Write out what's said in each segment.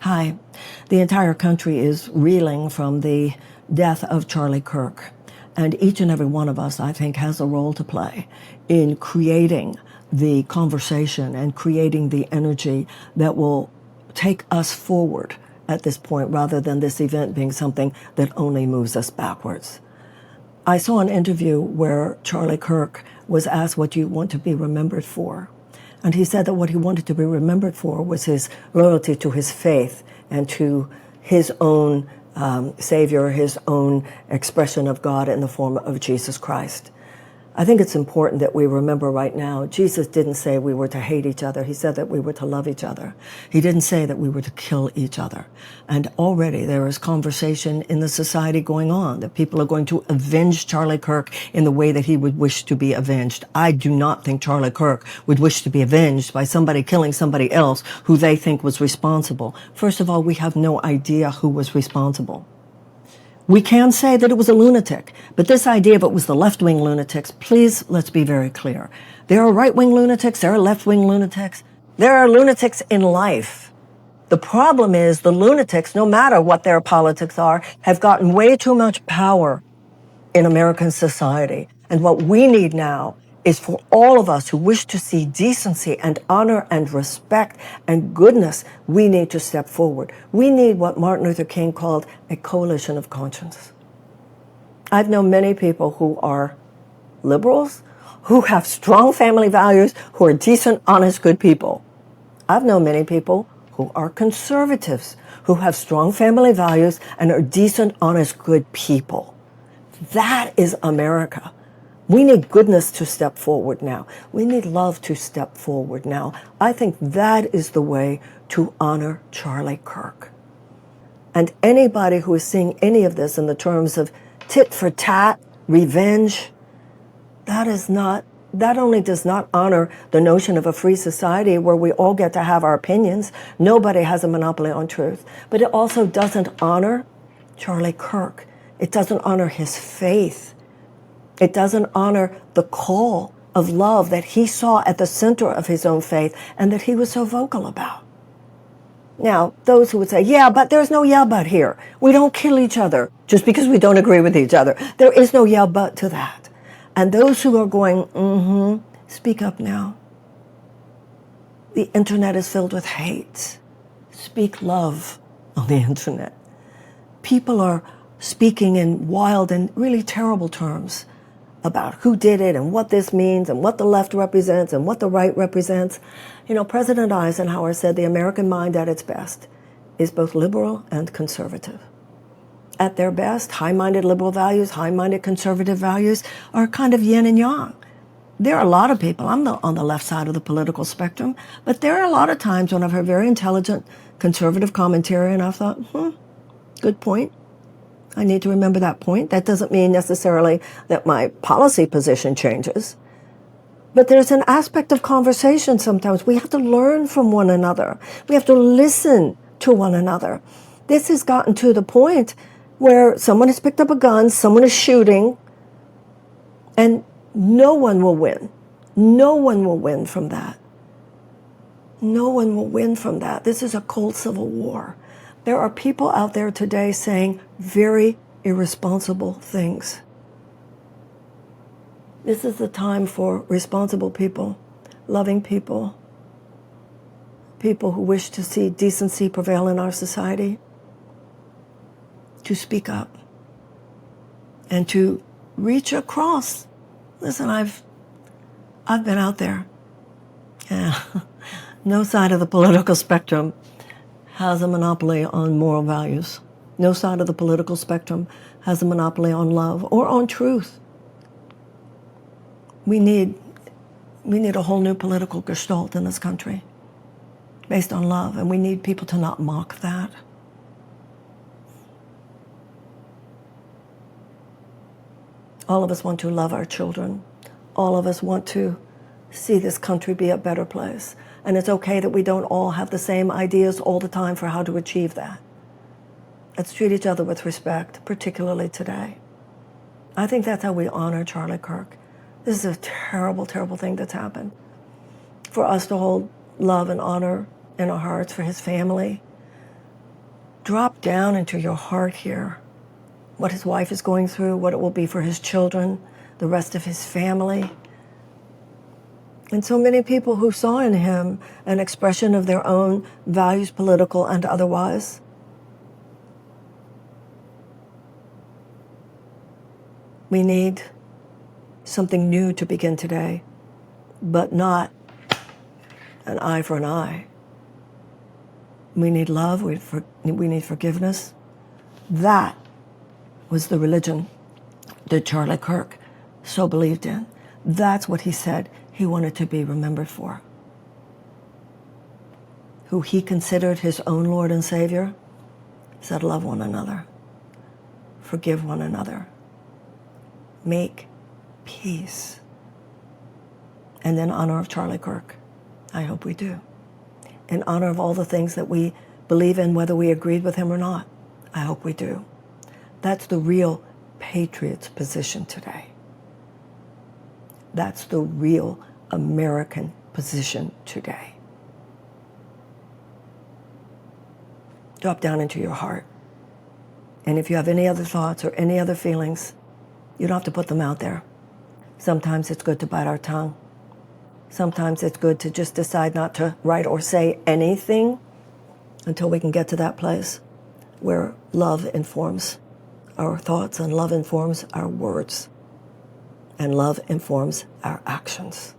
Hi. The entire country is reeling from the death of Charlie Kirk. And each and every one of us, I think, has a role to play in creating the conversation and creating the energy that will take us forward at this point, rather than this event being something that only moves us backwards. I saw an interview where Charlie Kirk was asked, what do you want to be remembered for? And he said that what he wanted to be remembered for was his loyalty to his faith and to his own Savior, his own expression of God in the form of Jesus Christ. I think it's important that we remember right now, Jesus didn't say we were to hate each other. He said that we were to love each other. He didn't say that we were to kill each other. And already there is conversation in the society going on that people are going to avenge Charlie Kirk in the way that he would wish to be avenged. I do not think Charlie Kirk would wish to be avenged by somebody killing somebody else who they think was responsible. First of all, we have no idea who was responsible. We can say that it was a lunatic, but this idea of it was the left-wing lunatics, please, let's be very clear. There are right-wing lunatics, there are left-wing lunatics, there are lunatics in life. The problem is the lunatics, no matter what their politics are, have gotten way too much power in American society. And what we need now is for all of us who wish to see decency and honor and respect and goodness, we need to step forward. We need what Martin Luther King called a coalition of conscience. I've known many people who are liberals, who have strong family values, who are decent, honest, good people. I've known many people who are conservatives, who have strong family values and are decent, honest, good people. That is America. We need goodness to step forward now. We need love to step forward now. I think that is the way to honor Charlie Kirk. And anybody who is seeing any of this in the terms of tit for tat, revenge, that only does not honor the notion of a free society where we all get to have our opinions. Nobody has a monopoly on truth. But it also doesn't honor Charlie Kirk. It doesn't honor his faith. It doesn't honor the call of love that he saw at the center of his own faith and that he was so vocal about. Now, those who would say, yeah, but there's no yeah, but here. We don't kill each other just because we don't agree with each other. There is no yeah, but to that. And those who are going, speak up now. The internet is filled with hate. Speak love on the internet. People are speaking in wild and really terrible terms about who did it and what this means and what the left represents and what the right represents. You know, President Eisenhower said the American mind at its best is both liberal and conservative. At their best, high-minded liberal values, high-minded conservative values are kind of yin and yang. There are a lot of people, I'm on the left side of the political spectrum, but there are a lot of times when I've heard very intelligent conservative commentary and I've thought, good point. I need to remember that point. That doesn't mean necessarily that my policy position changes. But there's an aspect of conversation sometimes. We have to learn from one another. We have to listen to one another. This has gotten to the point where someone has picked up a gun, someone is shooting, and no one will win. No one will win from that. No one will win from that. This is a cold civil war. There are people out there today saying very irresponsible things. This is the time for responsible people, loving people, people who wish to see decency prevail in our society, to speak up and to reach across. Listen, I've been out there. Yeah. No side of the political spectrum has a monopoly on moral values. No side of the political spectrum has a monopoly on love or on truth. We need a whole new political gestalt in this country based on love, and we need people to not mock that. All of us want to love our children. All of us want to see this country be a better place. And it's okay that we don't all have the same ideas all the time for how to achieve that. Let's treat each other with respect, particularly today. I think that's how we honor Charlie Kirk. This is a terrible, terrible thing that's happened. For us to hold love and honor in our hearts for his family, drop down into your heart here what his wife is going through, what it will be for his children, the rest of his family. And so many people who saw in him an expression of their own values, political and otherwise. We need something new to begin today, but not an eye for an eye. We need love, we need forgiveness. That was the religion that Charlie Kirk so believed in. That's what he said he wanted to be remembered for. Who he considered his own Lord and Savior, said, love one another, forgive one another, make peace. And in honor of Charlie Kirk, I hope we do. In honor of all the things that we believe in, whether we agreed with him or not, I hope we do. That's the real patriot's position today. That's the real American position today. Drop down into your heart. And if you have any other thoughts or any other feelings, you don't have to put them out there. Sometimes it's good to bite our tongue. Sometimes it's good to just decide not to write or say anything until we can get to that place where love informs our thoughts and love informs our words and love informs our actions.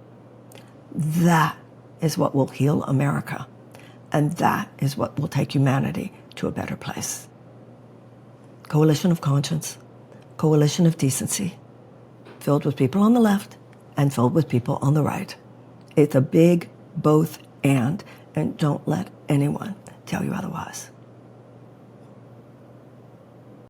That is what will heal America, and that is what will take humanity to a better place. Coalition of conscience, coalition of decency, filled with people on the left and filled with people on the right. It's a big both and don't let anyone tell you otherwise.